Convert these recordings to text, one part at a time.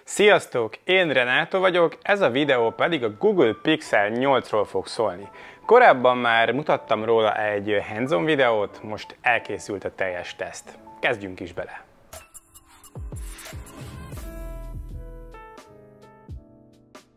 Sziasztok! Én Renato vagyok, ez a videó pedig a Google Pixel 8-ról fog szólni. Korábban már mutattam róla egy hands-on videót, most elkészült a teljes teszt. Kezdjünk is bele!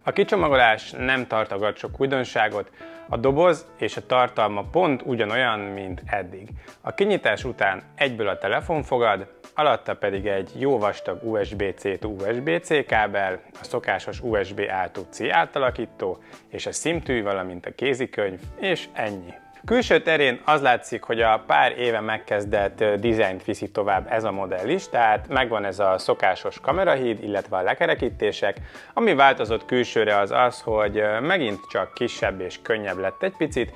A kicsomagolás nem tartogat sok újdonságot, a doboz és a tartalma pont ugyanolyan, mint eddig. A kinyitás után egyből a telefon fogad, alatta pedig egy jó vastag USB-C to USB-C kábel, a szokásos USB-A to C átalakító és a SIM-tű, valamint a kézikönyv, és ennyi. Külső terén az látszik, hogy a pár éve megkezdett dizájnt viszi tovább ez a modell is, tehát megvan ez a szokásos kamerahíd, illetve a lekerekítések. Ami változott külsőre az az, hogy megint csak kisebb és könnyebb lett egy picit,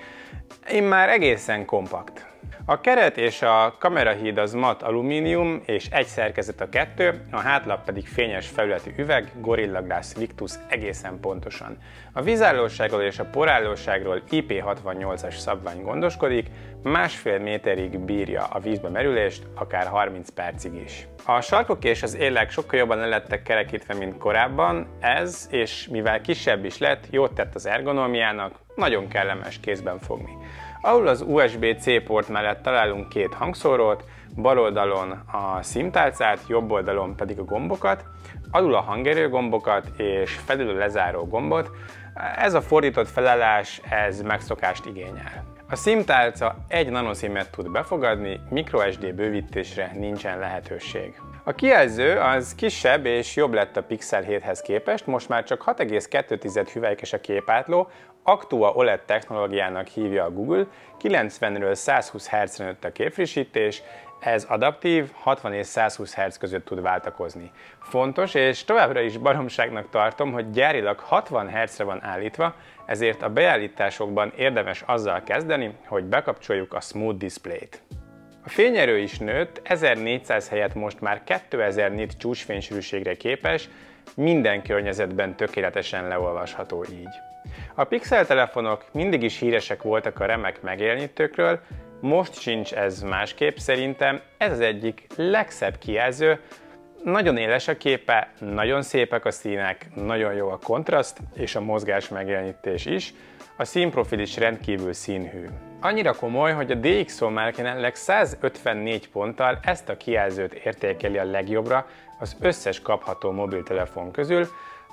immár egészen kompakt. A keret és a kamerahíd az matt alumínium és egy szerkezet a kettő, a hátlap pedig fényes felületű üveg, Gorilla Glass Victus egészen pontosan. A vízállóságról és a porállóságról IP68-as szabvány gondoskodik, 1,5 méterig bírja a vízbe merülést, akár 30 percig is. A sarkok és az élek sokkal jobban le lettek kerekítve, mint korábban, ez, és mivel kisebb is lett, jót tett az ergonómiának, nagyon kellemes kézben fogni. Ahol az USB-C port mellett találunk két hangszórót, bal oldalon a SIM tálcát, jobb oldalon pedig a gombokat, alul a hangerő gombokat és felül a lezáró gombot. Ez a fordított felállás, ez megszokást igényel. A SIM tálca 1 nanoSIM-et tud befogadni, microSD bővítésre nincsen lehetőség. A kijelző az kisebb és jobb lett a Pixel 7-hez képest, most már csak 6,2 hüvelykes a képátló, Actua OLED technológiának hívja a Google, 90-ről 120 Hz-re nőtt a képfrissítés, ez adaptív, 60 és 120 Hz között tud váltakozni. Fontos, és továbbra is baromságnak tartom, hogy gyárilag 60 Hz-re van állítva, ezért a beállításokban érdemes azzal kezdeni, hogy bekapcsoljuk a Smooth Display-t. A fényerő is nőtt, 1400 helyett most már 2000 nit csúcsfénysűrűségre képes, minden környezetben tökéletesen leolvasható így. A Pixel telefonok mindig is híresek voltak a remek megjelenítőkről, most sincs ez másképp, szerintem ez az egyik legszebb kijelző, nagyon éles a képe, nagyon szépek a színek, nagyon jó a kontraszt és a mozgás megjelenítés is, a színprofil is rendkívül színhű. Annyira komoly, hogy a DxO már jelenleg 154 ponttal ezt a kijelzőt értékeli a legjobbra az összes kapható mobiltelefon közül,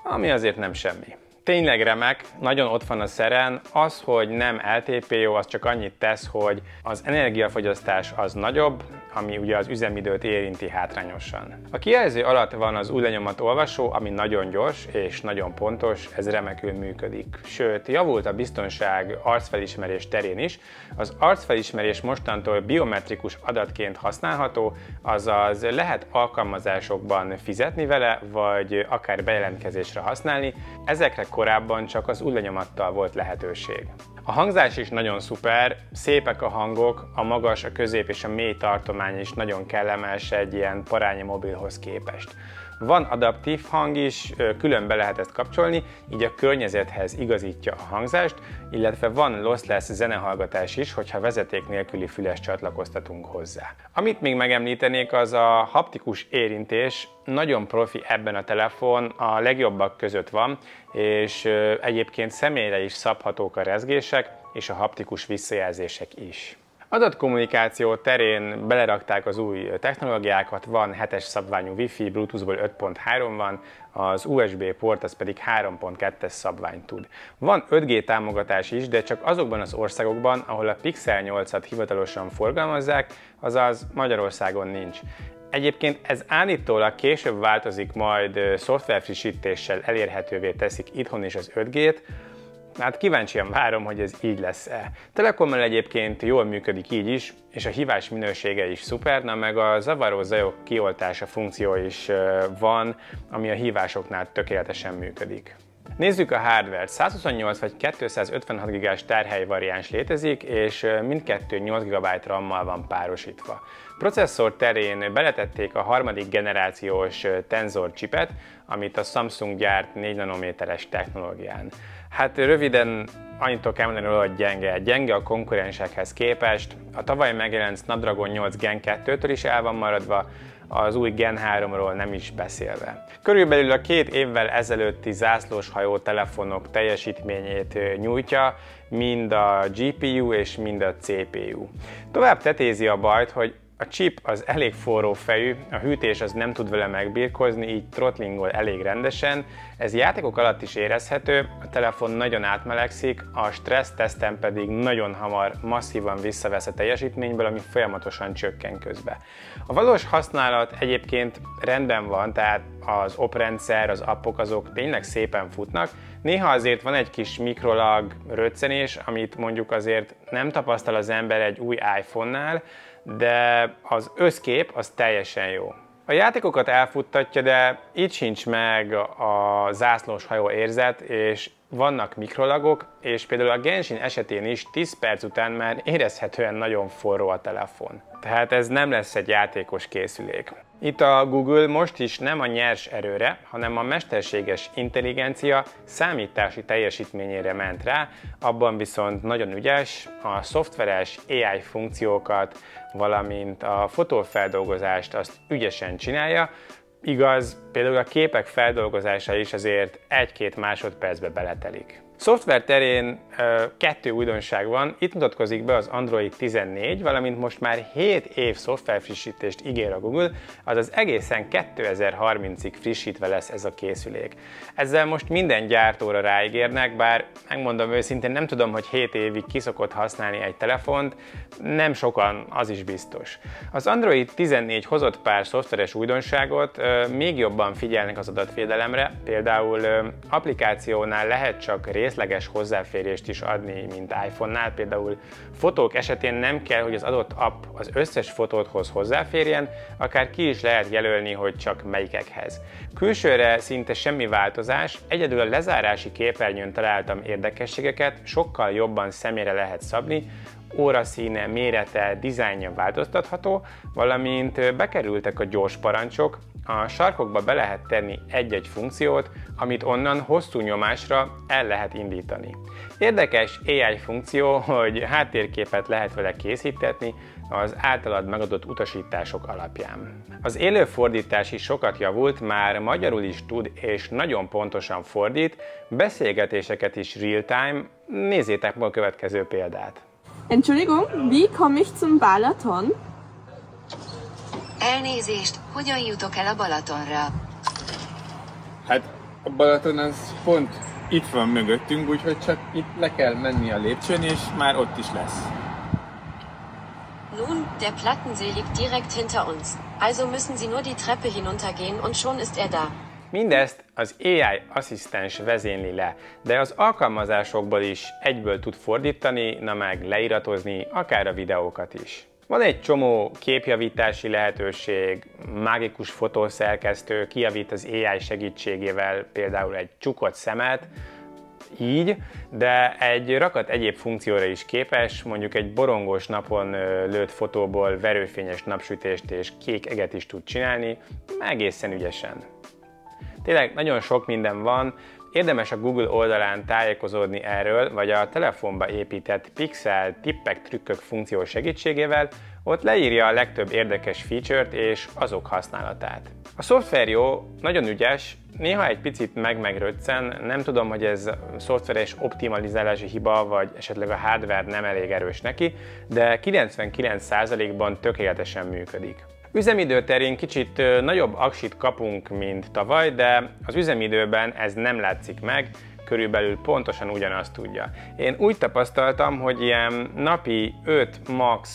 ami azért nem semmi. Tényleg remek, nagyon ott van a szeren, az, hogy nem LTPO, az csak annyit tesz, hogy az energiafogyasztás az nagyobb, ami ugye az üzemidőt érinti hátrányosan. A kijelző alatt van az új lenyomatolvasó, ami nagyon gyors és nagyon pontos, ez remekül működik. Sőt, javult a biztonság arcfelismerés terén is. Az arcfelismerés mostantól biometrikus adatként használható, azaz lehet alkalmazásokban fizetni vele, vagy akár bejelentkezésre használni. Ezekre korábban csak az új lenyomattal volt lehetőség. A hangzás is nagyon szuper, szépek a hangok, a magas, a közép és a mély tartomány is nagyon kellemes egy ilyen parányi mobilhoz képest. Van adaptív hang is, külön be lehet ezt kapcsolni, így a környezethez igazítja a hangzást, illetve van lossless zenehallgatás is, hogyha vezeték nélküli füles csatlakoztatunk hozzá. Amit még megemlítenék, az a haptikus érintés, nagyon profi ebben a telefon, a legjobbak között van, és egyébként személyre is szabhatók a rezgések és a haptikus visszajelzések is. Adatkommunikáció terén belerakták az új technológiákat, van 7-es szabványú Wi-Fi, Bluetooth-ból 5.3 van, az USB port az pedig 3.2-es szabványt tud. Van 5G támogatás is, de csak azokban az országokban, ahol a Pixel 8-at hivatalosan forgalmazzák, azaz Magyarországon nincs. Egyébként ez állítólag később változik, majd szoftverfrissítéssel elérhetővé teszik itthon is az 5G-t, hát kíváncsian várom, hogy ez így lesz-e. Telekommal egyébként jól működik így is, és a hívás minősége is szuper, meg a zavaró zajok kioltása funkció is van, ami a hívásoknál tökéletesen működik. Nézzük a hardware-t. 128 vagy 256 GB-s tárhely variáns létezik, és mindkettő 8 GB RAM-mal van párosítva. Processzor terén beletették a harmadik generációs Tensor chipet, amit a Samsung gyárt 4 nanométeres technológián. Hát röviden annyit tudok elmondani róla, hogy gyenge a konkurensekhez képest. A tavaly megjelent Snapdragon 8 Gen 2-től is el van maradva, az új Gen 3-ról nem is beszélve. Körülbelül a 2 évvel ezelőtti zászlóshajó telefonok teljesítményét nyújtja, mind a GPU és mind a CPU. Tovább tetézi a bajt, hogy a chip az elég forró fejű, a hűtés az nem tud vele megbirkózni, így throttlingol elég rendesen, ez játékok alatt is érezhető, a telefon nagyon átmelegszik, a stressz teszten pedig nagyon hamar masszívan visszavesz a teljesítményből, ami folyamatosan csökken közben. A valós használat egyébként rendben van, tehát az oprendszer, az appok azok tényleg szépen futnak, néha azért van egy kis mikrolag röccenés, amit mondjuk azért nem tapasztal az ember egy új iPhone-nál, de az összkép az teljesen jó. A játékokat elfuttatja, de itt sincs meg a zászlóshajó érzet, és vannak mikrolagok, és például a Genshin esetén is 10 perc után már érezhetően nagyon forró a telefon. Tehát ez nem lesz egy játékos készülék. Itt a Google most is nem a nyers erőre, hanem a mesterséges intelligencia számítási teljesítményére ment rá, abban viszont nagyon ügyes, a szoftveres AI funkciókat, valamint a fotófeldolgozást azt ügyesen csinálja. Igaz, például a képek feldolgozása is azért 1-2 másodpercbe beletelik. Szoftver terén 2 újdonság van, itt mutatkozik be az Android 14, valamint most már 7 év szoftverfrissítést ígér a Google, azaz egészen 2030-ig frissítve lesz ez a készülék. Ezzel most minden gyártóra ráígérnek, bár megmondom őszintén, nem tudom, hogy 7 évig ki szokott használni egy telefont, nem sokan, az is biztos. Az Android 14 hozott pár szoftveres újdonságot, még jobban figyelnek az adatvédelemre, például applikációnál lehet csak részleges hozzáférést is adni, mint iPhone-nál, például fotók esetén nem kell, hogy az adott app az összes fotódhoz hozzáférjen, akár ki is lehet jelölni, hogy csak melyikekhez. Külsőre szinte semmi változás, egyedül a lezárási képernyőn találtam érdekességeket, sokkal jobban személyre lehet szabni, óraszíne, mérete, dizájnja változtatható, valamint bekerültek a gyors parancsok, a sarkokba be lehet tenni egy-egy funkciót, amit onnan hosszú nyomásra el lehet indítani. Érdekes AI funkció, hogy háttérképet lehet vele készítetni az általad megadott utasítások alapján. Az élő fordítás is sokat javult, már magyarul is tud és nagyon pontosan fordít, beszélgetéseket is real-time, nézzétek meg a következő példát. Entschuldigung, wie komme ich zum Balaton? Elnézést, hogyan jutok el a Balatonra? Hát a Balaton az pont itt van mögöttünk, úgyhogy csak itt le kell menni a lépcsőn, és már ott is lesz. Nun, der Plattensee liegt direkt hinter uns. Also müssen Sie nur die Treppe hinuntergehen und schon ist er da. Mindezt az AI asszisztens vezényli le, de az alkalmazásokból is egyből tud fordítani, na meg leiratozni, akár a videókat is. Van egy csomó képjavítási lehetőség, mágikus fotószerkesztő, kijavít az AI segítségével például egy csukott szemet, így, de egy rakat egyéb funkcióra is képes, mondjuk egy borongós napon lőtt fotóból verőfényes napsütést és kék eget is tud csinálni, egészen ügyesen. Tényleg nagyon sok minden van, érdemes a Google oldalán tájékozódni erről, vagy a telefonba épített Pixel tippek, trükkök funkció segítségével, ott leírja a legtöbb érdekes feature-t és azok használatát. A szoftver jó, nagyon ügyes, néha egy picit megröccen, nem tudom, hogy ez szoftveres optimalizálási hiba, vagy esetleg a hardware nem elég erős neki, de 99%-ban tökéletesen működik. Üzemidő terén kicsit nagyobb aksit kapunk, mint tavaly, de az üzemidőben ez nem látszik meg, körülbelül pontosan ugyanazt tudja. Én úgy tapasztaltam, hogy ilyen napi 5,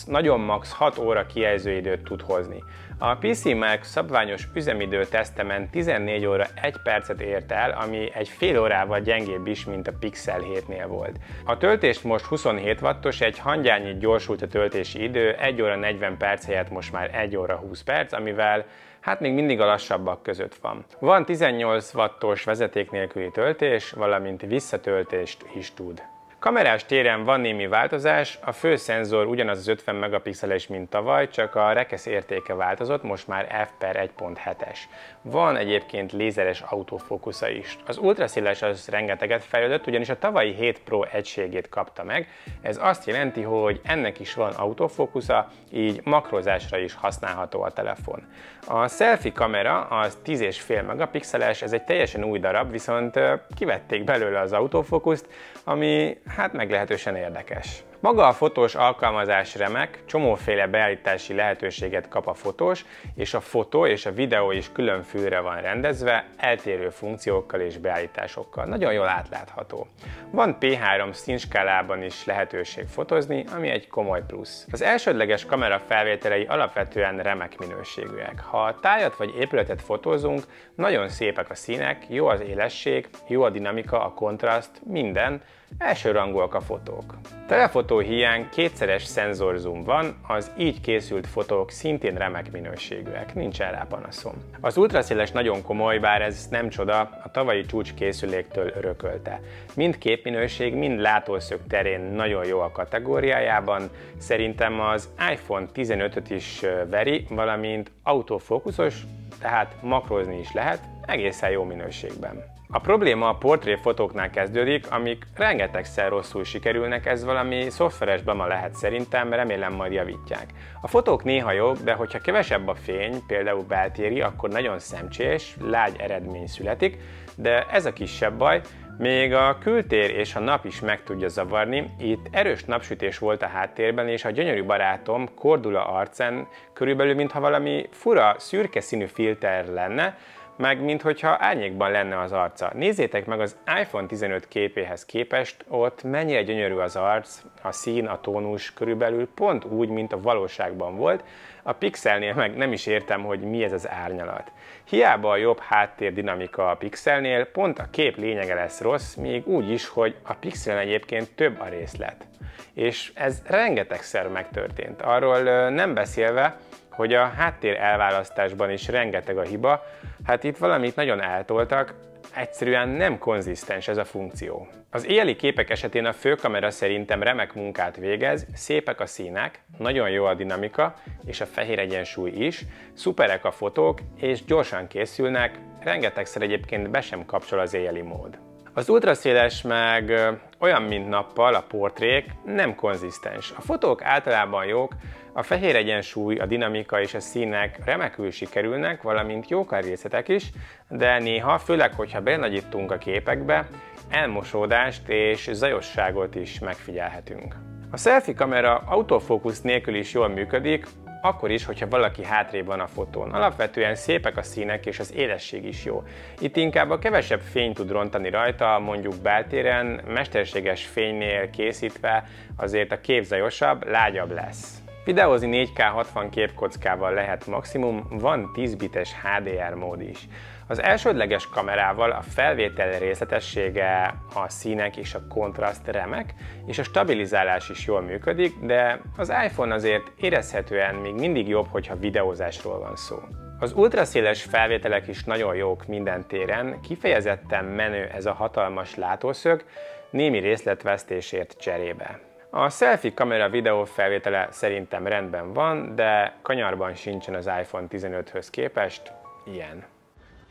nagyon max 6 óra kijelzőidőt tud hozni. A PC Max szabványos üzemidő tesztemen 14 óra 1 percet ért el, ami egy fél órával gyengébb is, mint a Pixel 7-nél volt. A töltés most 27 wattos, egy hangyányit gyorsult a töltési idő, 1 óra 40 perc helyett most már 1 óra 20 perc, amivel hát még mindig a lassabbak között van. Van 18 wattos vezeték nélküli töltés, valamint visszatöltést is tud. Kamerás téren van némi változás, a fő szenzor ugyanaz az 50 megapixeles, mint tavaly, csak a rekesz értéke változott, most már f/1.7-es. Van egyébként lézeres autofókusza is. Az ultraszéles az rengeteget fejlődött, ugyanis a tavalyi 7 Pro egységét kapta meg. Ez azt jelenti, hogy ennek is van autofókusza, így makrozásra is használható a telefon. A selfie kamera az 10,5 megapixeles, ez egy teljesen új darab, viszont kivették belőle az autofókuszt, ami hát meglehetősen érdekes. Maga a fotós alkalmazás remek, csomóféle beállítási lehetőséget kap a fotós, és a fotó és a videó is külön fülre van rendezve, eltérő funkciókkal és beállításokkal. Nagyon jól átlátható. Van P3 színskálában is lehetőség fotózni, ami egy komoly plusz. Az elsődleges kamera felvételei alapvetően remek minőségűek. Ha tájat vagy épületet fotózunk, nagyon szépek a színek, jó az élesség, jó a dinamika, a kontraszt, minden, elsőrangúak a fotók. Telefotó hiány kétszeres szenzorzoom van, az így készült fotók szintén remek minőségűek, nincsen rá panaszom. Az ultraszéles nagyon komoly, bár ez nem csoda, a tavalyi csúcskészüléktől örökölte. Mind képminőség, mind látószög terén nagyon jó a kategóriájában, szerintem az iPhone 15-öt is veri, valamint autofókuszos, tehát makrózni is lehet, egészen jó minőségben. A probléma a portréfotóknál kezdődik, amik rengetegszer rosszul sikerülnek, ez valami szoftveres blama lehet szerintem, remélem majd javítják. A fotók néha jók, de hogyha kevesebb a fény, például beltéri, akkor nagyon szemcsés, lágy eredmény születik, de ez a kisebb baj, még a kültér és a nap is meg tudja zavarni, itt erős napsütés volt a háttérben, és a gyönyörű barátom Cordula arcán körülbelül mintha valami fura, szürke színű filter lenne, meg minthogyha árnyékban lenne az arca. Nézzétek meg az iPhone 15 képéhez képest, ott mennyire gyönyörű az arc, a szín, a tónus körülbelül pont úgy, mint a valóságban volt, a Pixelnél meg nem is értem, hogy mi ez az árnyalat. Hiába a jobb háttér dinamika a Pixelnél, pont a kép lényege lesz rossz, még úgy is, hogy a Pixelen egyébként több a részlet. És ez rengetegszer megtörtént. Arról nem beszélve, hogy a háttér elválasztásban is rengeteg a hiba, hát itt valamit nagyon eltoltak, egyszerűen nem konzisztens ez a funkció. Az éjjeli képek esetén a főkamera szerintem remek munkát végez, szépek a színek, nagyon jó a dinamika, és a fehér egyensúly is, szuperek a fotók, és gyorsan készülnek, rengetegszer egyébként be sem kapcsol az éjjeli mód. Az ultraszéles meg olyan, mint nappal, a portrék nem konzisztens. A fotók általában jók, a fehér egyensúly, a dinamika és a színek remekül sikerülnek, valamint jók a részletek is, de néha, főleg, hogyha benagyítunk a képekbe, elmosódást és zajosságot is megfigyelhetünk. A selfie kamera autofókusz nélkül is jól működik, akkor is, hogyha valaki hátrébb van a fotón. Alapvetően szépek a színek és az élesség is jó. Itt inkább a kevesebb fény tud rontani rajta, mondjuk beltéren, mesterséges fénynél készítve azért a kép zajosabb, lágyabb lesz. Videózni 4K 60 képkockával lehet maximum, van 10 bites HDR mód is. Az elsődleges kamerával a felvétel részletessége, a színek és a kontraszt remek, és a stabilizálás is jól működik, de az iPhone azért érezhetően még mindig jobb, hogyha videózásról van szó. Az ultraszéles felvételek is nagyon jók minden téren, kifejezetten menő ez a hatalmas látószög, némi részletvesztésért cserébe. A selfie kamera videó felvétele szerintem rendben van, de kanyarban sincsen az iPhone 15-höz képest, ilyen.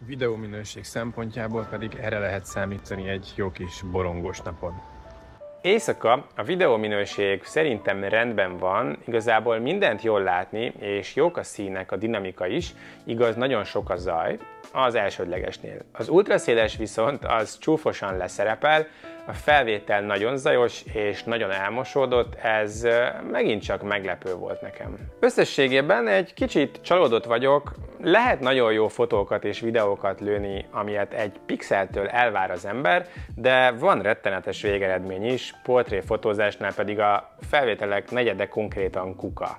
Videóminőség szempontjából pedig erre lehet számítani egy jó kis borongós napon. Éjszaka a videóminőség szerintem rendben van, igazából mindent jól látni, és jók a színek, a dinamika is, igaz, nagyon sok a zaj az elsődlegesnél. Az ultraszéles viszont az csúfosan leszerepel, a felvétel nagyon zajos és nagyon elmosódott, ez megint csak meglepő volt nekem. Összességében egy kicsit csalódott vagyok, lehet nagyon jó fotókat és videókat lőni, amilyet egy Pixeltől elvár az ember, de van rettenetes végeredmény is, portréfotózásnál pedig a felvételek negyede konkrétan kuka.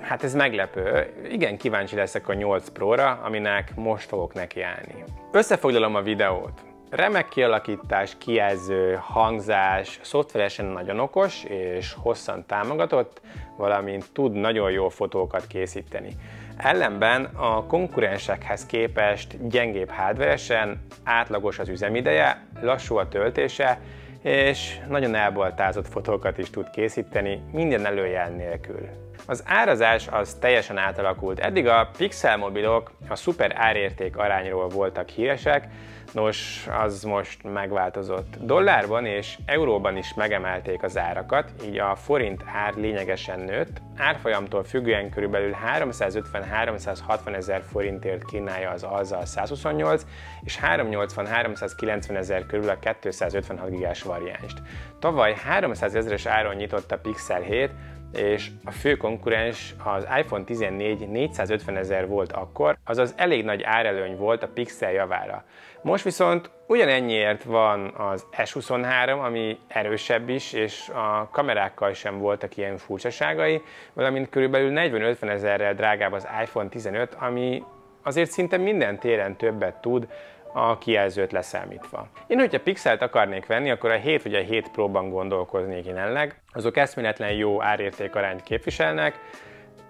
Hát ez meglepő. Igen, kíváncsi leszek a 8 Pro-ra, aminek most fogok nekiállni. Összefoglalom a videót. Remek kialakítás, kijelző, hangzás, szoftveresen nagyon okos és hosszan támogatott, valamint tud nagyon jó fotókat készíteni. Ellenben a konkurensekhez képest gyengébb hardveresen, átlagos az üzemideje, lassú a töltése, és nagyon elbaltázott fotókat is tud készíteni, minden előjel nélkül. Az árazás az teljesen átalakult. Eddig a Pixel mobilok a szuper árérték arányról voltak híresek, nos, az most megváltozott. Dollárban és euróban is megemelték az árakat, így a forint ár lényegesen nőtt. Árfolyamtól függően körülbelül 350-360 ezer forintért kínálja az Alza 128, és 380-390 ezer körül a 256 gigás variánst. Tavaly 300 ezeres áron nyitott a Pixel 7, és a fő konkurens az iPhone 14 450 ezer volt akkor, azaz elég nagy árelőny volt a Pixel javára. Most viszont ugyanennyiért van az S23, ami erősebb is, és a kamerákkal sem voltak ilyen furcsaságai, valamint körülbelül 40-50 ezerrel drágább az iPhone 15, ami azért szinte minden téren többet tud, a kijelzőt leszámítva. Én, hogyha Pixelt akarnék venni, akkor a 7 vagy a 7 Pro-ban gondolkoznék jelenleg. Azok eszméletlen jó árértékarányt képviselnek,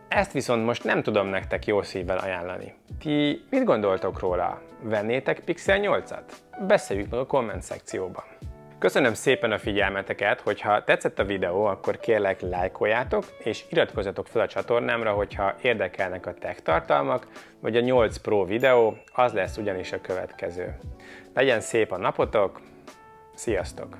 ezt viszont most nem tudom nektek jó szívvel ajánlani. Ti mit gondoltok róla? Vennétek Pixel 8-at? Beszéljük meg a komment szekcióban. Köszönöm szépen a figyelmeteket, hogyha tetszett a videó, akkor kérlek lájkoljátok, és iratkozzatok fel a csatornámra, hogyha érdekelnek a tech tartalmak, vagy a 8 Pro videó, az lesz ugyanis a következő. Legyen szép a napotok, sziasztok!